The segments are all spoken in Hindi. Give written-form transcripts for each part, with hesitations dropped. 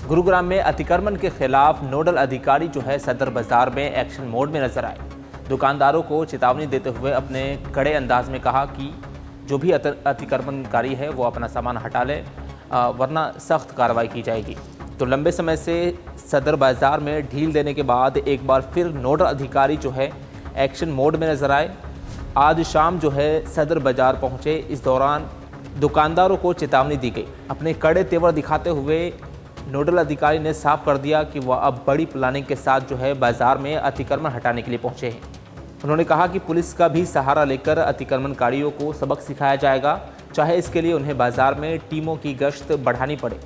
गुरुग्राम में अतिक्रमण के खिलाफ नोडल अधिकारी जो है सदर बाजार में एक्शन मोड में नजर आए। दुकानदारों को चेतावनी देते हुए अपने कड़े अंदाज में कहा कि जो भी अतिक्रमणकारी है वो अपना सामान हटा ले, वरना सख्त कार्रवाई की जाएगी। तो लंबे समय से सदर बाजार में ढील देने के बाद एक बार फिर नोडल अधिकारी जो है एक्शन मोड में नजर आए। आज शाम जो है सदर बाजार पहुंचे। इस दौरान दुकानदारों को चेतावनी दी गई। अपने कड़े तेवर दिखाते हुए नोडल अधिकारी ने साफ कर दिया कि वह अब बड़ी प्लानिंग के साथ जो है बाजार में अतिक्रमण हटाने के लिए पहुंचे हैं। उन्होंने कहा कि पुलिस का भी सहारा लेकर अतिक्रमणकारियों को सबक सिखाया जाएगा, चाहे इसके लिए उन्हें बाजार में टीमों की गश्त बढ़ानी पड़े।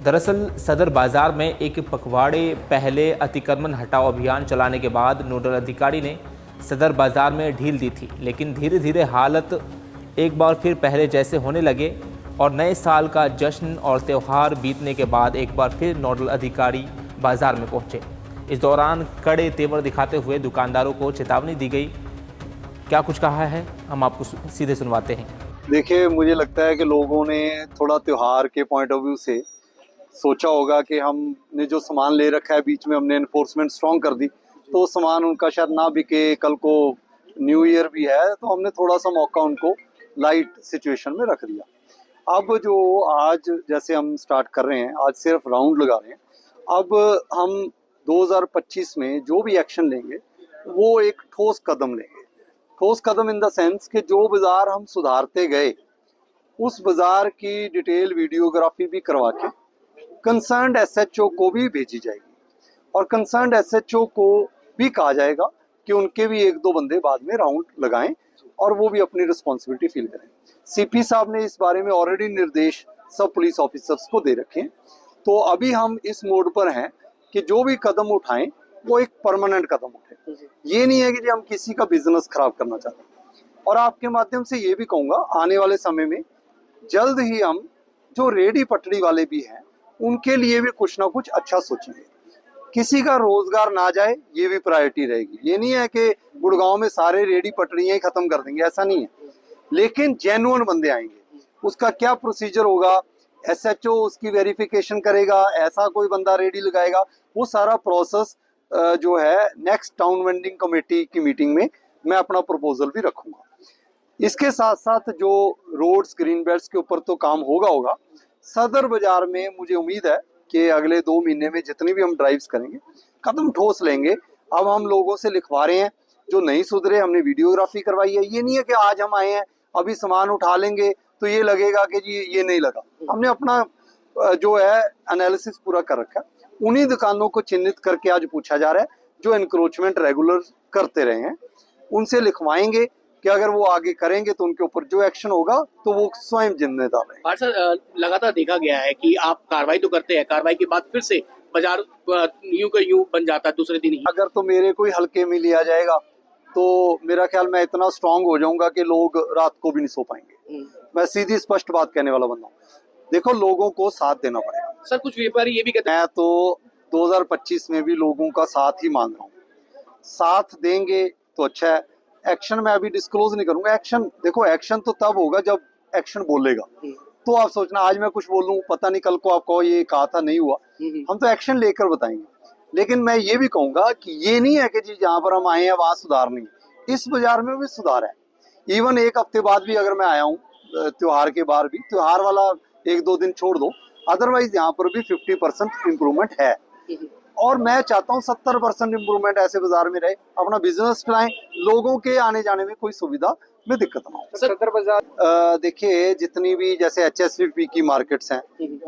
दरअसल सदर बाजार में एक पखवाड़े पहले अतिक्रमण हटाओ अभियान चलाने के बाद नोडल अधिकारी ने सदर बाजार में ढील दी थी, लेकिन धीरे धीरे हालत एक बार फिर पहले जैसे होने लगे और नए साल का जश्न और त्यौहार बीतने के बाद एक बार फिर नोडल अधिकारी बाजार में पहुंचे। इस दौरान कड़े तेवर दिखाते हुए दुकानदारों को चेतावनी दी गई। क्या कुछ कहा है हम आपको सीधे सुनवाते हैं। देखिए, मुझे लगता है कि लोगों ने थोड़ा त्यौहार के पॉइंट ऑफ व्यू से सोचा होगा कि हमने जो सामान ले रखा है, बीच में हमने एनफोर्समेंट स्ट्रॉन्ग कर दी तो सामान उनका शायद ना बिके, कल को न्यू ईयर भी है, तो हमने थोड़ा सा मौका उनको लाइट सिचुएशन में रख दिया। अब जो आज जैसे हम स्टार्ट कर रहे हैं, आज सिर्फ राउंड लगा रहे हैं। अब हम 2025 में जो भी एक्शन लेंगे वो एक ठोस कदम लेंगे। ठोस कदम इन द सेंस कि जो बाजार हम सुधारते गए उस बाजार की डिटेल वीडियोग्राफी भी करवा के कंसर्न्ड एसएचओ को भी भेजी जाएगी और कंसर्न्ड एसएचओ को भी कहा जाएगा कि उनके भी एक दो बंदे बाद में राउंड लगाएं और वो भी अपनी रिस्पॉन्सिबिलिटी फील करें। सीपी साहब ने इस बारे में ऑलरेडी निर्देश सब पुलिस ऑफिसर्स को दे रखे हैं। तो अभी हम इस मोड पर हैं कि जो भी कदम उठाएं वो एक परमानेंट कदम उठाएं। ये नहीं है कि जी हम किसी का बिजनेस खराब करना चाहते हैं। और आपके माध्यम से ये भी कहूँगा, आने वाले समय में जल्द ही हम जो रेडी पटड़ी वाले भी हैं उनके लिए भी कुछ ना कुछ अच्छा सोचेंगे। किसी का रोजगार ना जाए ये भी प्रायोरिटी रहेगी। ये नहीं है कि गुड़गांव में सारे रेडी पटड़ियां ही खत्म कर देंगे, ऐसा नहीं है, लेकिन जेन्युइन बंदे आएंगे। उसका क्या प्रोसीजर होगा, एसएचओ उसकी वेरिफिकेशन करेगा, ऐसा कोई बंदा रेडी लगाएगा, वो सारा प्रोसेस जो है नेक्स्ट टाउन वेंडिंग कमेटी की मीटिंग में मैं अपना प्रपोजल भी रखूंगा। इसके साथ साथ जो रोड्स ग्रीन बेल्ट्स के ऊपर तो काम होगा। सदर बाजार में मुझे उम्मीद है कि अगले 2 महीने में जितनी भी हम ड्राइव्स करेंगे कदम ठोस लेंगे। अब हम लोगों से लिखवा रहे हैं, जो नहीं सुधरे हमने वीडियोग्राफी करवाई है। ये नहीं है कि आज हम आए हैं अभी सामान उठा लेंगे तो ये लगेगा कि जी ये नहीं लगा। हमने अपना जो है एनालिसिस पूरा कर रखा है। उन्हीं दुकानों को चिन्हित करके आज पूछा जा रहा है जो एनक्रोचमेंट रेगुलर करते रहे हैं, उनसे लिखवाएंगे कि अगर वो आगे करेंगे तो उनके ऊपर जो एक्शन होगा तो वो स्वयं जिम्मेदार है। सर, लगातार देखा गया है कि आप कार्रवाई तो करते हैं, कार्रवाई के बाद फिर से बाजार यूं का यूं बन जाता है दूसरे दिन ही। अगर तो मेरे कोई हल्के में लिया जाएगा तो मेरा ख्याल मैं इतना स्ट्रांग हो जाऊंगा कि लोग रात को भी नहीं सो पाएंगे। मैं सीधी स्पष्ट बात कहने वाला बंदा हूँ। देखो, लोगों को साथ देना पड़ेगा। सर, कुछ व्यापारी ये भी कहते हैं, मैं तो 2025 में भी लोगों का साथ ही मांग रहा हूँ। साथ देंगे तो अच्छा है। एक्शन मैं अभी डिस्क्लोज नहीं करूंगा। एक्शन देखो, एक्शन तो तब होगा जब एक्शन बोलेगा। तो आप सोचना आज मैं कुछ बोलूं, पता नहीं कल को आप कहो ये कहा था नहीं हुआ। हम तो एक्शन लेकर बताएंगे। लेकिन मैं ये भी कहूंगा कि ये नहीं है कि जी जहां पर हम आए हैं वहां सुधार नहीं। इस बाजार में भी सुधार है। इवन एक हफ्ते बाद भी अगर मैं आया हूँ त्योहार के बाद भी, त्योहार वाला 1-2 दिन छोड़ दो, अदरवाइज यहाँ पर भी 50% इम्प्रूवमेंट है। और मैं चाहता हूँ 70% इम्प्रूवमेंट ऐसे बाजार में रहे। अपना बिजनेस चलाएं, लोगों के आने जाने में कोई सुविधा में दिक्कत ना हो। सदर बाजार देखिए, जितनी भी जैसे HSVP की मार्केट्स हैं,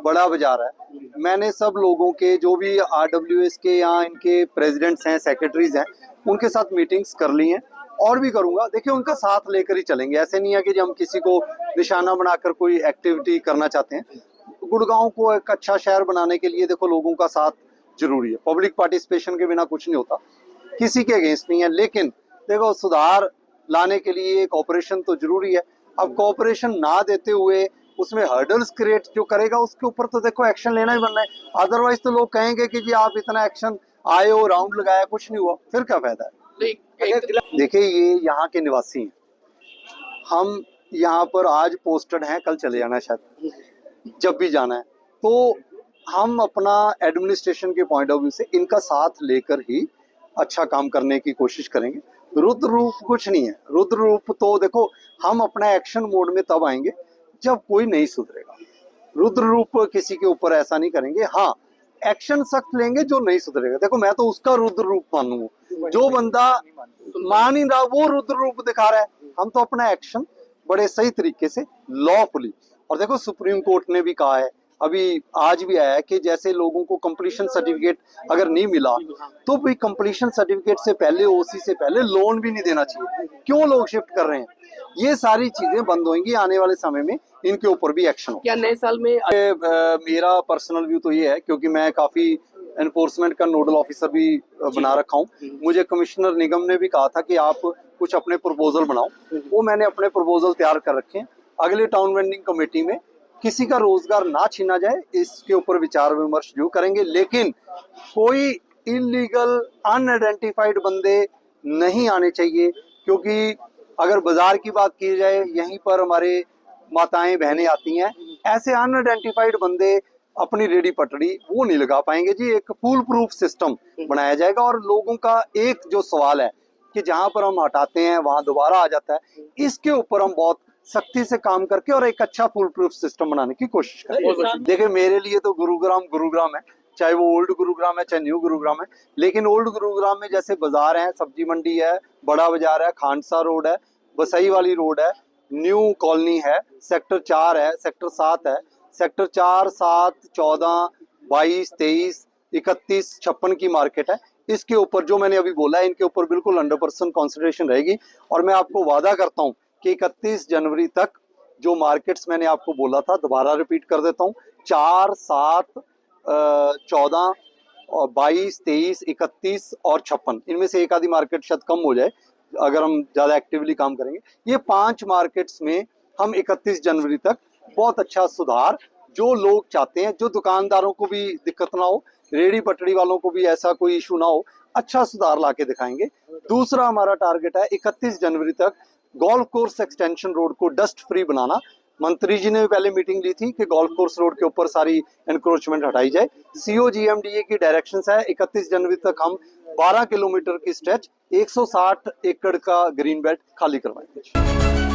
बड़ा बाजार है, मैंने सब लोगों के जो भी RWS के यहाँ इनके प्रेसिडेंट्स हैं, सेक्रेटरीज हैं, उनके साथ मीटिंग्स कर ली हैं और भी करूंगा। देखिए, उनका साथ लेकर ही चलेंगे। ऐसे नहीं है कि हम किसी को निशाना बनाकर कोई एक्टिविटी करना चाहते हैं। गुड़गांव को एक अच्छा शहर बनाने के लिए देखो लोगों का साथ जरूरी है। पब्लिक पार्टिसिपेशन के बिना कुछ नहीं होता। किसी के अगेंस्ट नहीं है, लेकिन देखो सुधार लाने के लिए कोऑपरेशन तो जरूरी है। अब कोऑपरेशन ना देते हुए उसमें हर्डल्स क्रिएट जो करेगा उसके ऊपर तो देखो एक्शन लेना ही बनना है। अदरवाइज तो लोग कहेंगे कि जी आप इतना एक्शन आए हो, राउंड लगाया, कुछ नहीं हुआ, फिर क्या फायदा है। देखिए, ये यहाँ के निवासी हैं। हम यहाँ पर आज पोस्टेड हैं, कल चले जाना है शायद, जब भी जाना है। तो हम अपना एडमिनिस्ट्रेशन के पॉइंट ऑफ व्यू से इनका साथ लेकर ही अच्छा काम करने की कोशिश करेंगे। रुद्र रूप कुछ नहीं है। रुद्र रूप तो देखो, हम अपना एक्शन मोड में तब आएंगे जब कोई नहीं सुधरेगा। रुद्र रूप किसी के ऊपर ऐसा नहीं करेंगे। हाँ, एक्शन सख्त लेंगे जो नहीं सुधरेगा। देखो, मैं तो उसका रुद्र रूप मानूंगा। जो बंदा मान ही रहा वो रुद्र रूप दिखा रहा है। हम तो अपना एक्शन बड़े सही तरीके से लॉफुली, और देखो सुप्रीम कोर्ट ने भी कहा है, अभी आज भी आया है कि जैसे लोगों को कंप्लीशन सर्टिफिकेट अगर नहीं मिला तो भी कंप्लीशन सर्टिफिकेट से पहले, ओसी से पहले लोन भी नहीं देना चाहिए। क्यों लोग शिफ्ट कर रहे हैं? ये सारी चीजें बंद होंगी आने वाले समय में। इनके ऊपर भी एक्शन हो। क्या नए साल में मेरा पर्सनल व्यू तो ये है, क्योंकि मैं काफी एनफोर्समेंट का नोडल ऑफिसर भी बना रखा हूँ। मुझे कमिश्नर निगम ने भी कहा था कि आप कुछ अपने प्रपोजल बनाओ। वो मैंने अपने प्रपोजल तैयार कर रखे हैं। अगले टाउन वेंडिंग कमेटी में किसी का रोजगार ना छीना जाए, इसके ऊपर विचार विमर्श जो करेंगे, लेकिन कोई इलीगल अनआइडेंटिफाइड बंदे नहीं आने चाहिए। क्योंकि अगर बाजार की बात की जाए, यहीं पर हमारे माताएं बहनें आती हैं, ऐसे अनआइडेंटिफाइड बंदे अपनी रेडी पटड़ी वो नहीं लगा पाएंगे जी। एक फूल प्रूफ सिस्टम बनाया जाएगा। और लोगों का एक जो सवाल है कि जहां पर हम हटाते हैं वहां दोबारा आ जाता है, इसके ऊपर हम बहुत सख्ती से काम करके और एक अच्छा फुल प्रूफ सिस्टम बनाने की कोशिश करेंगे। देखिए, मेरे लिए तो गुरुग्राम है, चाहे वो ओल्ड गुरुग्राम है चाहे न्यू गुरुग्राम है। लेकिन ओल्ड गुरुग्राम में जैसे बाजार है, सब्जी मंडी है, बड़ा बाजार है, खानसा रोड है, बसई वाली रोड है, न्यू कॉलोनी है, सेक्टर 4 है, सेक्टर 7 है। सेक्टर 4, 7, 14, 22, 23, 31, 56 की मार्केट है। इसके ऊपर जो मैंने अभी बोला है, इनके ऊपर बिल्कुल 100% कॉन्सेंट्रेशन रहेगी। और मैं आपको वादा करता हूं कि 31 जनवरी तक जो मार्केट्स मैंने आपको बोला था, दोबारा रिपीट कर देता हूं, 4, 7, 14 और 22, 23, 31 और 56, इनमें से एक आधी मार्केट शायद कम हो जाए अगर हम ज्यादा एक्टिवली काम करेंगे। ये 5 मार्केट्स में हम 31 जनवरी तक बहुत अच्छा सुधार, जो लोग चाहते हैं, जो दुकानदारों को भी दिक्कत ना हो, रेडी पटड़ी वालों को भी ऐसा कोई इशू ना हो, अच्छा सुधार लाके दिखाएंगे। दूसरा हमारा टारगेट है 31 जनवरी तक गोल्फ कोर्स एक्सटेंशन रोड को डस्ट फ्री बनाना। मंत्री जी ने पहले मीटिंग ली थी कि गोल्फ कोर्स रोड के ऊपर सारी एनक्रोचमेंट हटाई जाए। COGMDA की डायरेक्शंस है 31 जनवरी तक हम 12 किलोमीटर की स्ट्रेच 160 एकड़ का ग्रीन बेल्ट खाली करवाएंगे।